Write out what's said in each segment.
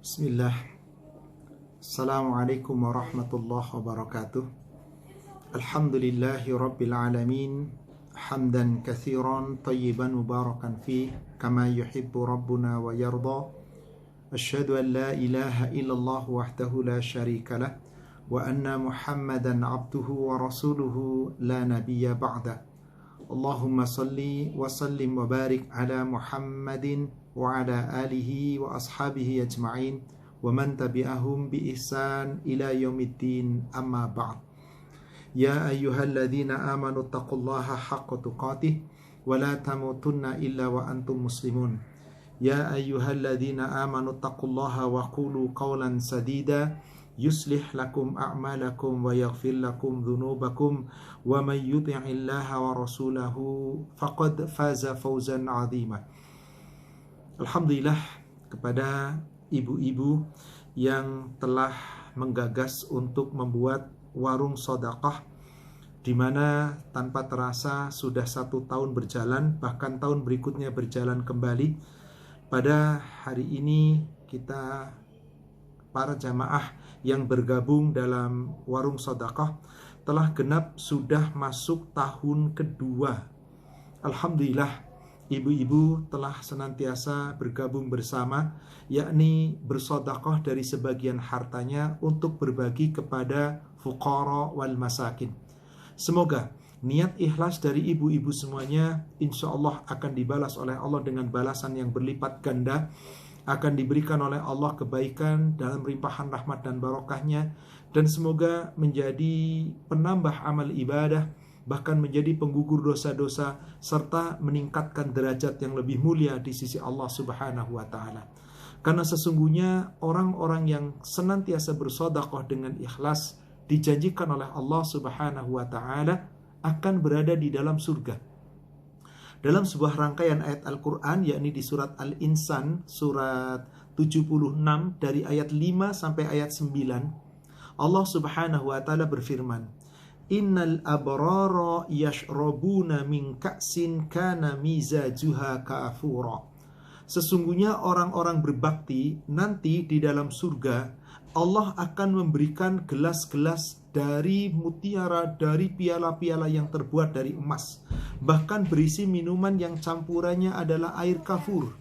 Bismillah. Assalamualaikum warahmatullahi wabarakatuh. Alhamdulillahi rabbil alamin. Hamdan kathiran tayyiban mubarakan fih kama yuhibbu rabbuna wa yarda. Asyhadu an la ilaha illallah wahdahu la syarika lah wa anna Muhammadan abduhu wa rasuluhu la nabiyya ba'da. Allahumma salli wa sallim wa barik ala Muhammadin wa ala alihi wa ashabihi ajma'in wa man tabi'ahum bi ihsan ila yaumiddin, amma ba'd. Ya ayyuhalladzina amanu taqullaha haqqa tuqatih wa la tamutunna illa wa antum muslimun. Ya ayyuhalladzina amanu taqullaha wa qulu qawlan sadida yuslih lakum a'malakum wa yaghfir lakum dhunubakum wa man yuti'illaha wa rasulahu faqad faza fawzan 'azima. Alhamdulillah kepada ibu-ibu yang telah menggagas untuk membuat warung sedekah, di mana tanpa terasa sudah 1 tahun berjalan, bahkan tahun berikutnya berjalan kembali. Pada hari ini kita para jamaah yang bergabung dalam warung sedekah telah genap sudah masuk tahun kedua. Alhamdulillah, ibu-ibu telah senantiasa bergabung bersama, yakni bersedekah dari sebagian hartanya untuk berbagi kepada fuqara wal masakin. Semoga niat ikhlas dari ibu-ibu semuanya insya Allah akan dibalas oleh Allah dengan balasan yang berlipat ganda. Akan diberikan oleh Allah kebaikan dalam limpahan rahmat dan barokahnya, dan semoga menjadi penambah amal ibadah, bahkan menjadi penggugur dosa-dosa, serta meningkatkan derajat yang lebih mulia di sisi Allah Subhanahu wa Ta'ala. Karena sesungguhnya orang-orang yang senantiasa bersedekah dengan ikhlas dijanjikan oleh Allah Subhanahu wa Ta'ala akan berada di dalam surga. Dalam sebuah rangkaian ayat Al-Quran, yakni di surat Al-Insan, surat 76 dari ayat 5 sampai ayat 9, Allah Subhanahu wa Ta'ala berfirman, Innal abrara yashrabuna min ka'sin kana mizajuha ka'afura. Sesungguhnya orang-orang berbakti nanti di dalam surga, Allah akan memberikan gelas-gelas dari mutiara, dari piala-piala yang terbuat dari emas, bahkan berisi minuman yang campurannya adalah air kafur.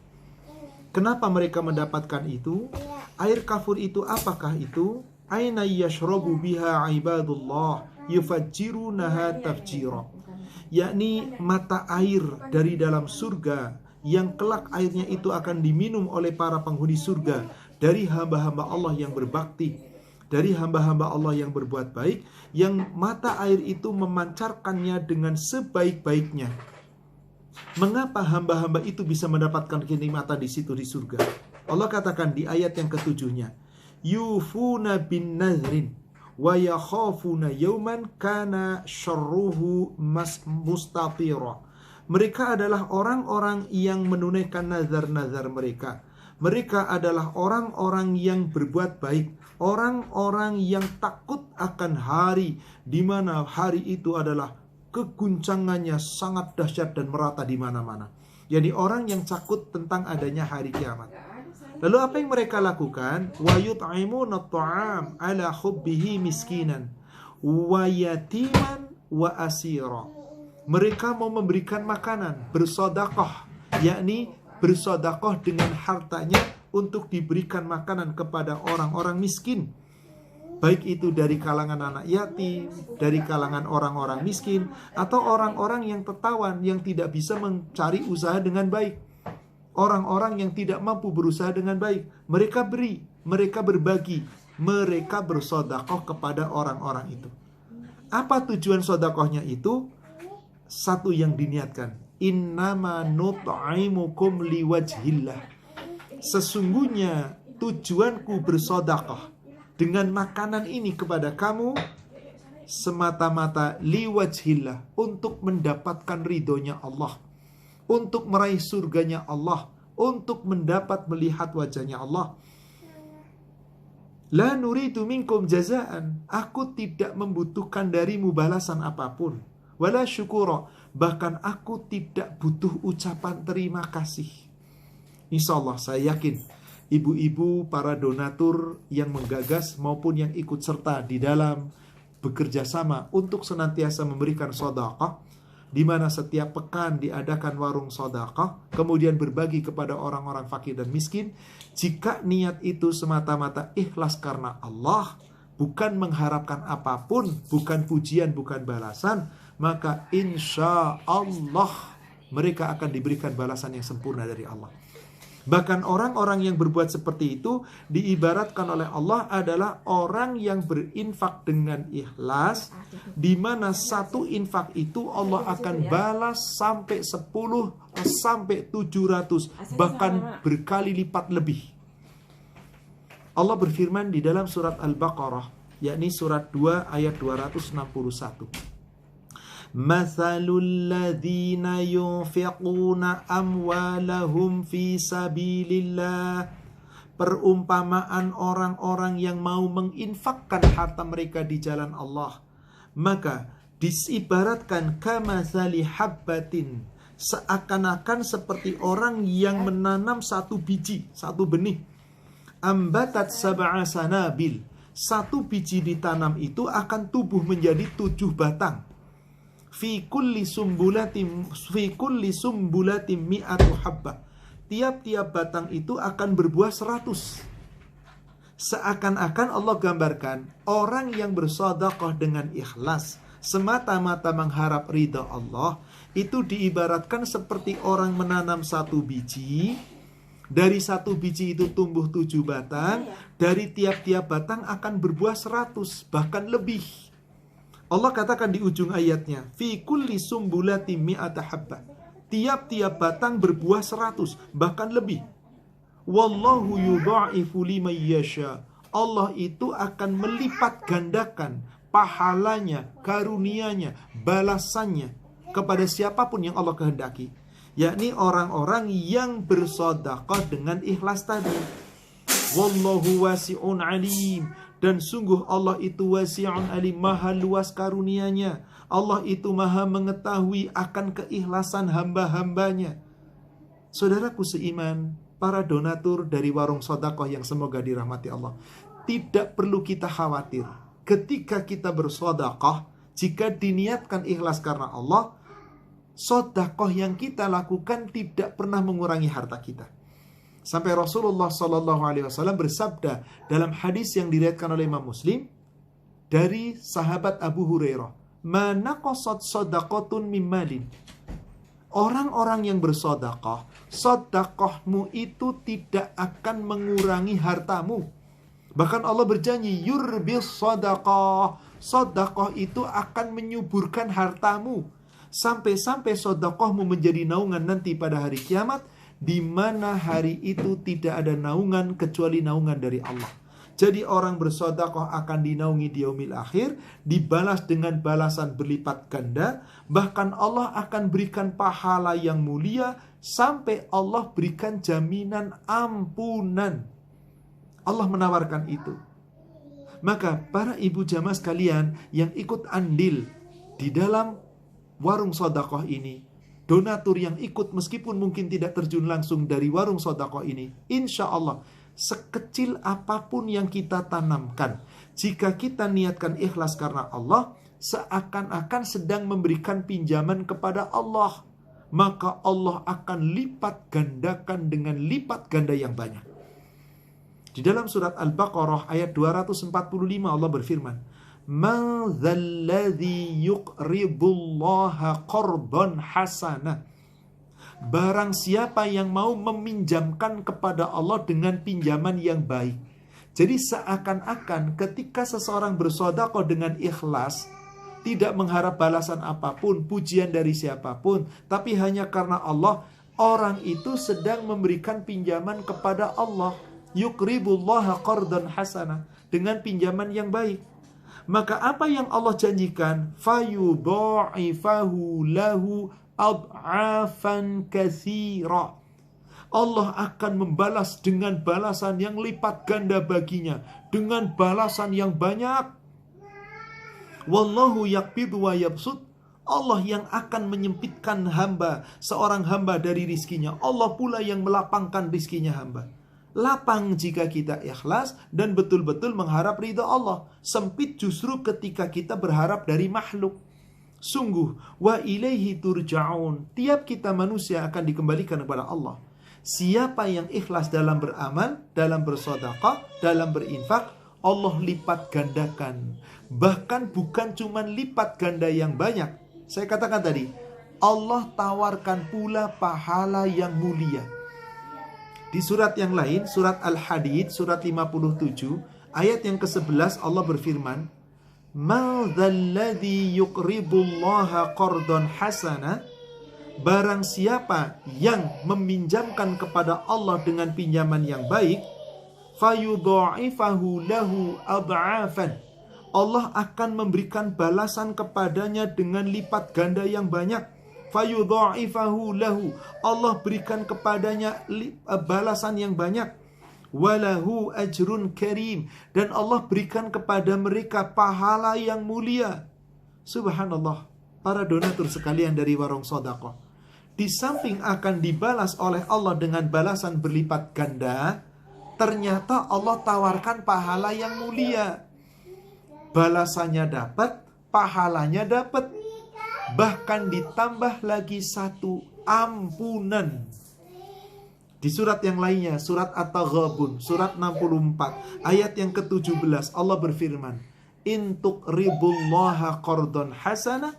Kenapa mereka mendapatkan itu? Air kafur itu apakah itu? Aina yashrabu biha ibadullah yufajjirunaha tafjira. Yakni mata air dari dalam surga yang kelak airnya itu akan diminum oleh para penghuni surga dari hamba-hamba Allah yang berbakti, dari hamba-hamba Allah yang berbuat baik, yang mata air itu memancarkannya dengan sebaik-baiknya. Mengapa hamba-hamba itu bisa mendapatkan kenikmatan di situ di surga? Allah katakan di ayat yang ketujuhnya, yufuna bin nadhrin wa yakhafuna yawman kana syarruhu mustatira. Mereka adalah orang-orang yang menunaikan nazar-nazar mereka. Mereka adalah orang-orang yang berbuat baik, orang-orang yang takut akan hari di mana hari itu adalah keguncangannya sangat dahsyat dan merata di mana-mana. Jadi orang yang takut tentang adanya hari kiamat. Lalu apa yang mereka lakukan? Wa yut'imuna at'am ala hubbihi miskinan wa yatiman wa asira. Mereka mau memberikan makanan, bersedekah, yakni bersedekah dengan hartanya untuk diberikan makanan kepada orang-orang miskin. Baik itu dari kalangan anak yatim, dari kalangan orang-orang miskin, atau orang-orang yang tertawan, yang tidak bisa mencari usaha dengan baik. Orang-orang yang tidak mampu berusaha dengan baik. Mereka beri, mereka berbagi, mereka bersedekah kepada orang-orang itu. Apa tujuan sedekahnya itu? Satu yang diniatkan, innama nut'imukum liwajhillah. Sesungguhnya tujuanku bersedekah dengan makanan ini kepada kamu semata-mata liwajhillah, untuk mendapatkan ridhonya Allah, untuk meraih surganya Allah, untuk mendapat melihat wajahnya Allah. La nuridu minkum jazaan. Aku tidak membutuhkan darimu balasan apapun. Wala syukura, bahkan aku tidak butuh ucapan terima kasih. Insya Allah saya yakin ibu-ibu, para donatur yang menggagas maupun yang ikut serta di dalam bekerja sama untuk senantiasa memberikan sedekah, di mana setiap pekan diadakan warung sedekah, kemudian berbagi kepada orang-orang fakir dan miskin. Jika niat itu semata-mata ikhlas karena Allah, bukan mengharapkan apapun, bukan pujian, bukan balasan, maka insya Allah mereka akan diberikan balasan yang sempurna dari Allah. Bahkan orang-orang yang berbuat seperti itu diibaratkan oleh Allah adalah orang yang berinfak dengan ikhlas, di mana satu infak itu Allah akan balas sampai 10 sampai 700, bahkan berkali lipat lebih. Allah berfirman di dalam surat Al-Baqarah, yakni surat 2 ayat 261. Mathalul ladzina yunfiquna amwalahum fi sabilillah. Perumpamaan orang-orang yang mau menginfakkan harta mereka di jalan Allah, maka disibaratkan kamathali habbatin, seakan-akan seperti orang yang menanam satu biji, satu benih. Ambatat sab'a sanabil, satu biji ditanam itu akan tumbuh menjadi 7 batang. Fi kulli sumbulatin mi'atu habbah. Tiap-tiap batang itu akan berbuah 100. Seakan-akan Allah gambarkan orang yang bersedekah dengan ikhlas, semata-mata mengharap ridha Allah, itu diibaratkan seperti orang menanam satu biji. Dari satu biji itu tumbuh 7 batang. Dari tiap-tiap batang akan berbuah 100, bahkan lebih. Allah katakan di ujung ayatnya, fi kulli sumbulati mi'ata habbah. Tiap-tiap batang berbuah 100, bahkan lebih. Wallahu yudha'ifu liman yasha. Allah itu akan melipat gandakan pahalanya, karunianya, balasannya kepada siapapun yang Allah kehendaki, yakni orang-orang yang bersedekah dengan ikhlas tadi. Wallahu wasi'un alim. Dan sungguh Allah itu wasi'un alim, maha luas karunianya. Allah itu maha mengetahui akan keikhlasan hamba-hambanya. Saudaraku seiman, para donatur dari warung sedekah yang semoga dirahmati Allah, tidak perlu kita khawatir. Ketika kita bersedekah, jika diniatkan ikhlas karena Allah, sedekah yang kita lakukan tidak pernah mengurangi harta kita. Sampai Rasulullah SAW bersabda dalam hadis yang diriwayatkan oleh Imam Muslim dari sahabat Abu Hurairah, "Ma naqasat shadaqatun min malin." Orang-orang yang bersedekah, sedekahmu itu tidak akan mengurangi hartamu. Bahkan Allah berjanji, yurbis sedekah. Sedekah itu akan menyuburkan hartamu. Sampai-sampai sedekahmu menjadi naungan nanti pada hari kiamat, di mana hari itu tidak ada naungan kecuali naungan dari Allah. Jadi orang bersedekah akan dinaungi di yaumil akhir, dibalas dengan balasan berlipat ganda, bahkan Allah akan berikan pahala yang mulia, sampai Allah berikan jaminan ampunan. Allah menawarkan itu. Maka para ibu jamaah sekalian yang ikut andil di dalam warung sedekah ini, donatur yang ikut meskipun mungkin tidak terjun langsung dari warung sedekah ini, insya Allah sekecil apapun yang kita tanamkan, jika kita niatkan ikhlas karena Allah, seakan-akan sedang memberikan pinjaman kepada Allah, maka Allah akan lipat gandakan dengan lipat ganda yang banyak. Di dalam surat Al-Baqarah ayat 245 Allah berfirman, "Man dzalladzi yuqridullaha qardan hasana." Barang siapa yang mau meminjamkan kepada Allah dengan pinjaman yang baik. Jadi seakan-akan ketika seseorang bersedekah dengan ikhlas, tidak mengharap balasan apapun, pujian dari siapapun, tapi hanya karena Allah, orang itu sedang memberikan pinjaman kepada Allah. Yuqridullaha qardan hasana, dengan pinjaman yang baik. Maka apa yang Allah janjikan? Fayudha'ifahu lahu ad'afan katsira. Allah akan membalas dengan balasan yang lipat ganda baginya, dengan balasan yang banyak. Wallahu yaqbidu wa yabsut. Allah yang akan menyempitkan hamba, seorang hamba dari rizkinya. Allah pula yang melapangkan rizkinya hamba. Lapang jika kita ikhlas dan betul-betul mengharap ridha Allah. Sempit justru ketika kita berharap dari makhluk. Sungguh, wa ilaihi turja'un. Tiap kita manusia akan dikembalikan kepada Allah. Siapa yang ikhlas dalam beramal, dalam bersedekah, dalam berinfak, Allah lipat gandakan. Bahkan bukan cuma lipat ganda yang banyak. Saya katakan tadi, Allah tawarkan pula pahala yang mulia. Di surat yang lain, surat Al-Hadid, surat 57, ayat yang ke-11 Allah berfirman, "Ma dzalladzi yuqridullaha qardan hasana?" Barang siapa yang meminjamkan kepada Allah dengan pinjaman yang baik, fayudha'ifahu lahu ad'afan. Allah akan memberikan balasan kepadanya dengan lipat ganda yang banyak. Fayudha'ifahu lahu, Allah berikan kepadanya balasan yang banyak. Walahu ajrun karim, dan Allah berikan kepada mereka pahala yang mulia. Subhanallah, para donatur sekalian dari Warung Sodaqah, di samping akan dibalas oleh Allah dengan balasan berlipat ganda, ternyata Allah tawarkan pahala yang mulia. Balasannya dapat, pahalanya dapat. Bahkan ditambah lagi satu ampunan. Di surat yang lainnya, surat At-Taghabun, surat 64, ayat yang ke-17, Allah berfirman, "In tuqridullaha qardan hasana."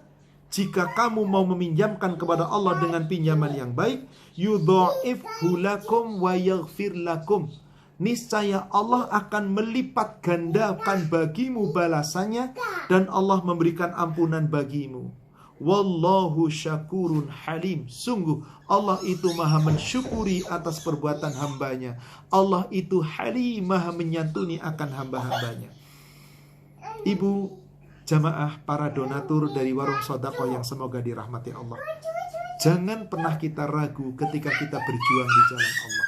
Jika kamu mau meminjamkan kepada Allah dengan pinjaman yang baik, yudha'ifhu lakum wa yaghfir lakum. Niscaya Allah akan melipat gandakan bagimu balasannya, dan Allah memberikan ampunan bagimu. Wallahu syakurun halim. Sungguh Allah itu maha mensyukuri atas perbuatan hambanya. Allah itu halim, maha menyantuni akan hamba-hambanya. Ibu jamaah, para donatur dari Warung Sodaqah yang semoga dirahmati Allah, jangan pernah kita ragu ketika kita berjuang di jalan Allah.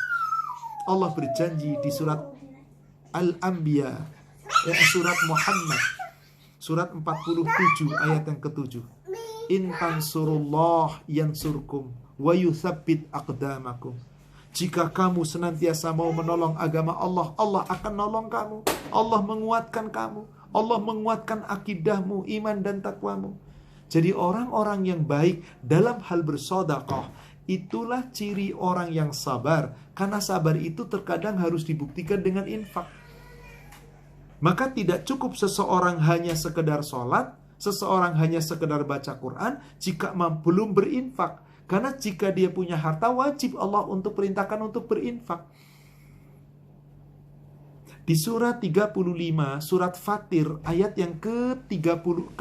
Allah berjanji di surat Al-Anbiya, surat Muhammad, surat 47 ayat yang ke-7. In tansurullah yansurkum wa yuthabbit aqdamakum. Jika kamu senantiasa mau menolong agama Allah, Allah akan nolong kamu. Allah menguatkan kamu. Allah menguatkan akidahmu, iman dan takwamu. Jadi orang-orang yang baik dalam hal bersedekah, itulah ciri orang yang sabar. Karena sabar itu terkadang harus dibuktikan dengan infak. Maka tidak cukup seseorang hanya sekedar sholat, seseorang hanya sekedar baca Quran, jika belum berinfak. Karena jika dia punya harta, wajib Allah untuk perintahkan untuk berinfak. Di surat 35, surat Fatir, ayat yang ke-29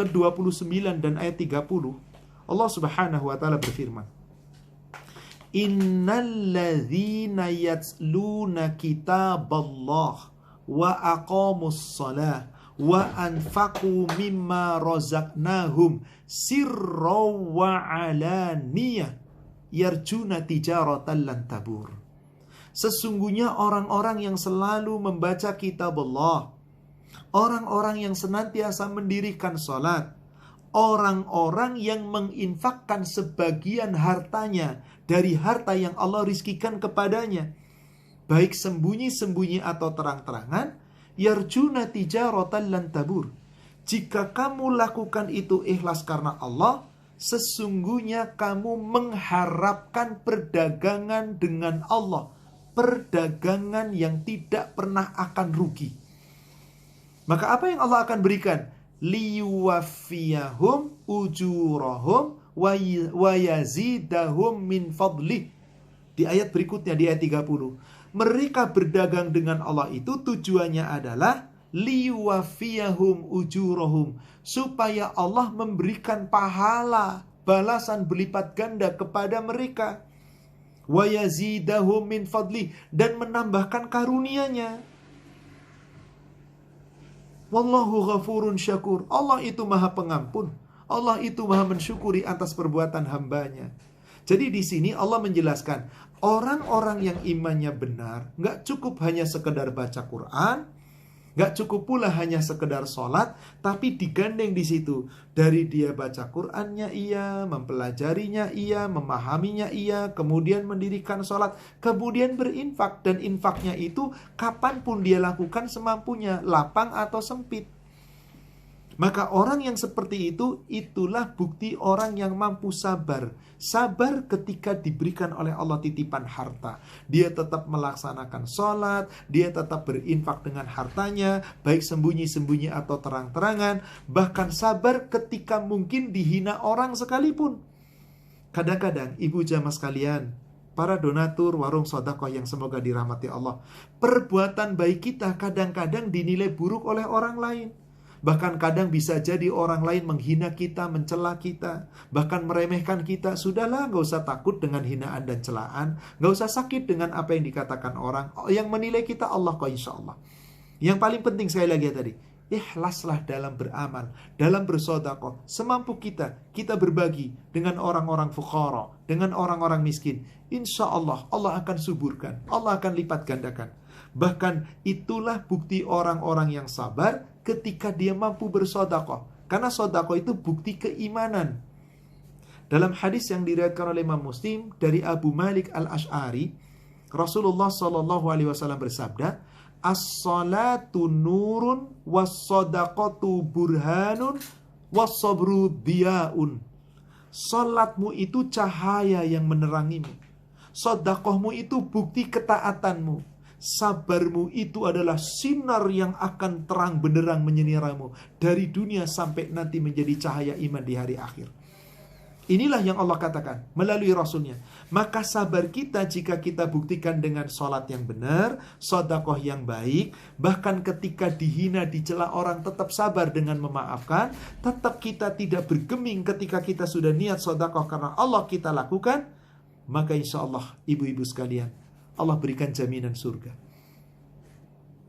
dan ayat 30, Allah Subhanahu wa ta'ala berfirman, "Innalladzina yatluna kitaballah wa aqamus shalah wa anfaqu mimma razaqnahum sirra wa alaniyah yarjuna tijaratan lan tabur." Sesungguhnya orang-orang yang selalu membaca kitab Allah, orang-orang yang senantiasa mendirikan salat, orang-orang yang menginfakkan sebagian hartanya dari harta yang Allah rizkikan kepadanya, baik sembunyi-sembunyi atau terang-terangan, yarjuna tijaratan lan tabur. Jika kamu lakukan itu ikhlas karena Allah, sesungguhnya kamu mengharapkan perdagangan dengan Allah, perdagangan yang tidak pernah akan rugi. Maka apa yang Allah akan berikan? Liyuwaffiyahum ujurahum wa yazidahum min fadlih. Di ayat berikutnya, di ayat 30, mereka berdagang dengan Allah itu tujuannya adalah liyuwaffiyahum ujurahum, supaya Allah memberikan pahala, balasan berlipat ganda kepada mereka. Wa yazidahum min fadli, dan menambahkan karunia-Nya. Wallahu ghafurun syakur. Allah itu maha pengampun. Allah itu maha mensyukuri atas perbuatan hambanya. Jadi di sini Allah menjelaskan, orang-orang yang imannya benar, gak cukup hanya sekedar baca Quran, Gak cukup pula hanya sekedar sholat, tapi digandeng di situ. Dari dia baca Qur'annya iya, mempelajarinya iya, memahaminya iya, kemudian mendirikan sholat, kemudian berinfak. Dan infaknya itu kapanpun dia lakukan semampunya, lapang atau sempit. Maka orang yang seperti itu, itulah bukti orang yang mampu sabar. Sabar ketika diberikan oleh Allah titipan harta. Dia tetap melaksanakan sholat, dia tetap berinfak dengan hartanya, baik sembunyi-sembunyi atau terang-terangan. Bahkan sabar ketika mungkin dihina orang sekalipun. Kadang-kadang, ibu jamaah sekalian, para donatur warung sodakoh yang semoga dirahmati Allah, perbuatan baik kita kadang-kadang dinilai buruk oleh orang lain. Bahkan kadang bisa jadi orang lain menghina kita, mencela kita, bahkan meremehkan kita. Sudahlah, gak usah takut dengan hinaan dan celaan, gak usah sakit dengan apa yang dikatakan orang. Yang menilai kita Allah kok, insya Allah. Yang paling penting sekali lagi tadi, ikhlaslah dalam beramal, dalam bersedekah. Semampu kita berbagi dengan orang-orang fuqara, dengan orang-orang miskin. Insya Allah, Allah akan suburkan, Allah akan lipat gandakan. Bahkan itulah bukti orang-orang yang sabar ketika dia mampu bersedekah. Karena sedekah itu bukti keimanan. Dalam hadis yang diriwayatkan oleh Imam Muslim dari Abu Malik Al-Asy'ari, Rasulullah SAW bersabda, as-salatu nurun was-sadaqatu burhanun was-sabru diyaun. Salatmu itu cahaya yang menerangimu. Sedekahmu itu bukti ketaatanmu. Sabarmu itu adalah sinar yang akan terang benderang menyinaramu dari dunia sampai nanti menjadi cahaya iman di hari akhir. Inilah yang Allah katakan melalui Rasulnya. Maka sabar kita jika kita buktikan dengan sholat yang benar, sedekah yang baik, bahkan ketika dihina, dicela orang tetap sabar dengan memaafkan, tetap kita tidak bergeming ketika kita sudah niat sedekah karena Allah kita lakukan, maka insya Allah ibu-ibu sekalian, Allah berikan jaminan surga.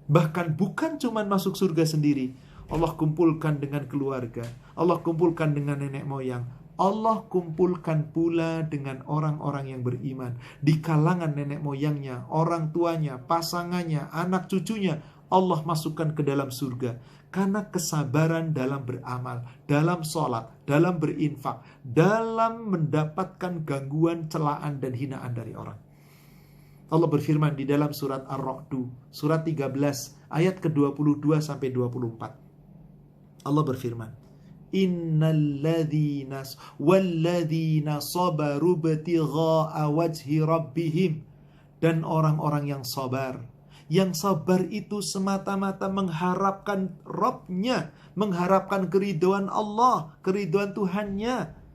Bahkan bukan cuma masuk surga sendiri, Allah kumpulkan dengan keluarga, Allah kumpulkan dengan nenek moyang, Allah kumpulkan pula dengan orang-orang yang beriman. Di kalangan nenek moyangnya, orang tuanya, pasangannya, anak cucunya, Allah masukkan ke dalam surga. Karena kesabaran dalam beramal, dalam sholat, dalam berinfak, dalam mendapatkan gangguan, celaan, dan hinaan dari orang. Allah berfirman di dalam surat Ar-Ra'd, surat 13, ayat ke-22 sampai 24. Allah berfirman, innalladzina walladzina sabaru ibtigha'a wajhi rabbihim, dan orang-orang yang sabar itu semata-mata mengharapkan Rabbnya, mengharapkan keridhaan Allah, keridhaan Tuhannya.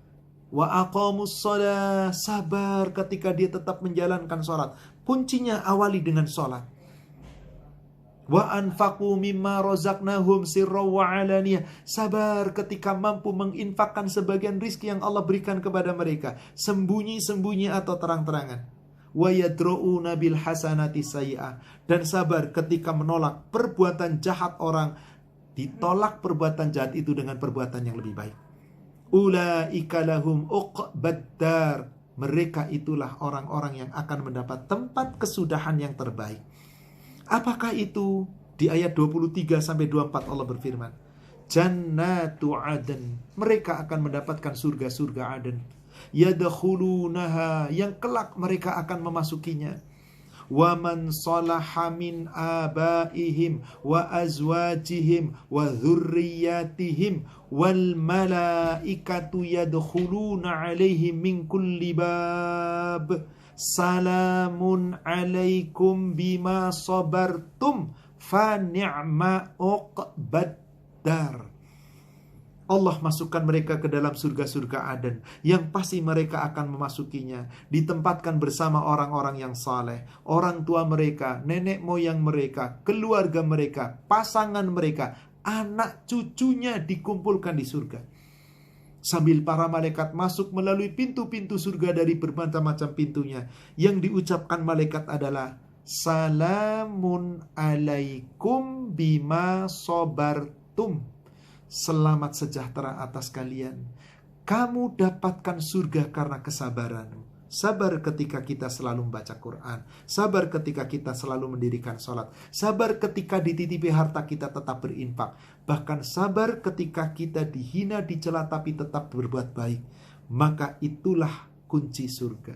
Wa aqamus shalah, sabar ketika dia tetap menjalankan salat. Kuncinya awali dengan salat. Wa anfaqu mimma razaqnahum sirran wa alaniyah, sabar ketika mampu menginfakkan sebagian rizki yang Allah berikan kepada mereka, sembunyi-sembunyi atau terang-terangan. Wa yadra'una bil hasanati sayyi'ah, dan sabar ketika menolak perbuatan jahat orang, ditolak perbuatan jahat itu dengan perbuatan yang lebih baik. Ulaika lahum uqbaddar, mereka itulah orang-orang yang akan mendapat tempat kesudahan yang terbaik. Apakah itu? Di ayat 23 sampai 24 Allah berfirman, Jannatu Aden, mereka akan mendapatkan surga-surga Aden. Yadkhulunaha, yang kelak mereka akan memasukinya. Wa man salaha min abaihim wa azwajihim wa dhurriyyatihim wal malaikatu yadkhuluna alaihim min kulli bab. Salamun alaikum bima sabartum fa ni'ma uqbaddar. Allah masukkan mereka ke dalam surga-surga Aden yang pasti mereka akan memasukinya, ditempatkan bersama orang-orang yang saleh, orang tua mereka, nenek moyang mereka, keluarga mereka, pasangan mereka, anak cucunya dikumpulkan di surga. Sambil para malaikat masuk melalui pintu-pintu surga dari bermacam-macam pintunya, yang diucapkan malaikat adalah salamun alaikum bima sabartum. Selamat sejahtera atas kalian, kamu dapatkan surga karena kesabaranmu. Sabar ketika kita selalu membaca Quran. Sabar ketika kita selalu mendirikan sholat. Sabar ketika dititipi harta kita tetap berinfak. Bahkan sabar ketika kita dihina, dicela tapi tetap berbuat baik. Maka itulah kunci surga.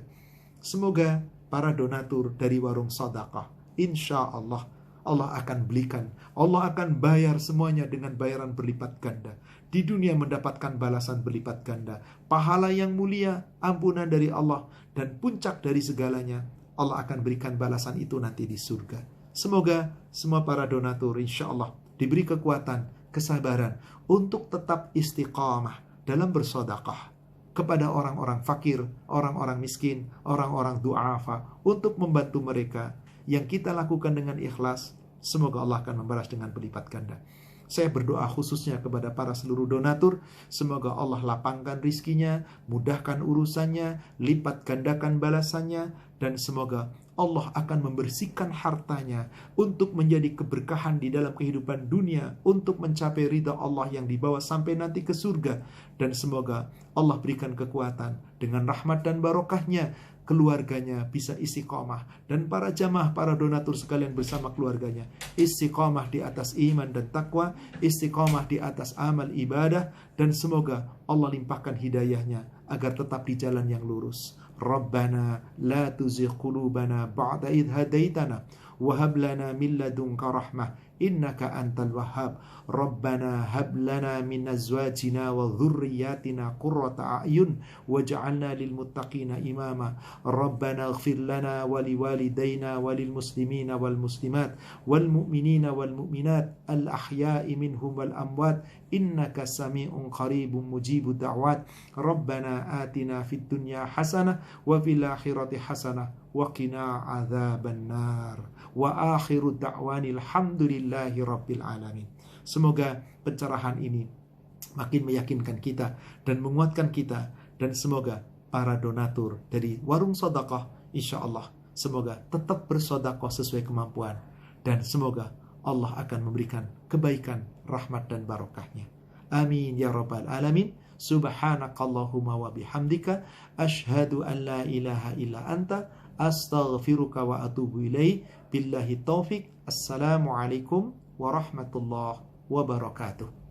Semoga para donatur dari warung sedekah, insya Allah, Allah akan belikan, Allah akan bayar semuanya dengan bayaran berlipat ganda. Di dunia mendapatkan balasan berlipat ganda, pahala yang mulia, ampunan dari Allah, dan puncak dari segalanya, Allah akan berikan balasan itu nanti di surga. Semoga semua para donatur insya Allah diberi kekuatan, kesabaran untuk tetap istiqamah dalam bersedekah kepada orang-orang fakir, orang-orang miskin, orang-orang du'afa, untuk membantu mereka. Yang kita lakukan dengan ikhlas, semoga Allah akan membalas dengan berlipat ganda. Saya berdoa khususnya kepada para seluruh donatur, semoga Allah lapangkan rizkinya, mudahkan urusannya, lipat gandakan balasannya, dan semoga Allah akan membersihkan hartanya untuk menjadi keberkahan di dalam kehidupan dunia, untuk mencapai ridha Allah yang dibawa sampai nanti ke surga. Dan semoga Allah berikan kekuatan dengan rahmat dan barokahnya, keluarganya bisa istiqomah, dan para jamaah, para donatur sekalian bersama keluarganya istiqomah di atas iman dan takwa, istiqomah di atas amal ibadah, dan semoga Allah limpahkan hidayahnya agar tetap di jalan yang lurus. Rabbana la tuzigh qulubana ba'da idh hadaitana wa hab lana min ladunka rahmah innaka antal wahhab. Rabbana hab lana min azwajina wa dhurriyyatina qurrata a'yun waj'alna lil muttaqina imama. Rabbana ighfir lana wa liwalidayna wa lil muslimina wal muslimat wal mu'minina wal mu'minat al ahya'i minhum wal amwat innaka sami'un qaribun mujibud da'wat. Rabbana atina fid dunya hasanah wa fil akhirati hasanah wa qina adzaban nar. Wa akhiru da'wani alhamdulillahi rabbil alamin. Semoga pencerahan ini makin meyakinkan kita dan menguatkan kita, dan semoga para donatur dari warung sedekah insya Allah semoga tetap bersedekah sesuai kemampuan, dan semoga Allah akan memberikan kebaikan, rahmat dan barokahnya. Amin ya rabbal alamin. Subhanakallahumma wa bihamdika asyhadu an la ilaha illa anta astaghfiruka wa atubu ilaih. Billahi taufik. Assalamualaikum warahmatullahi wabarakatuh.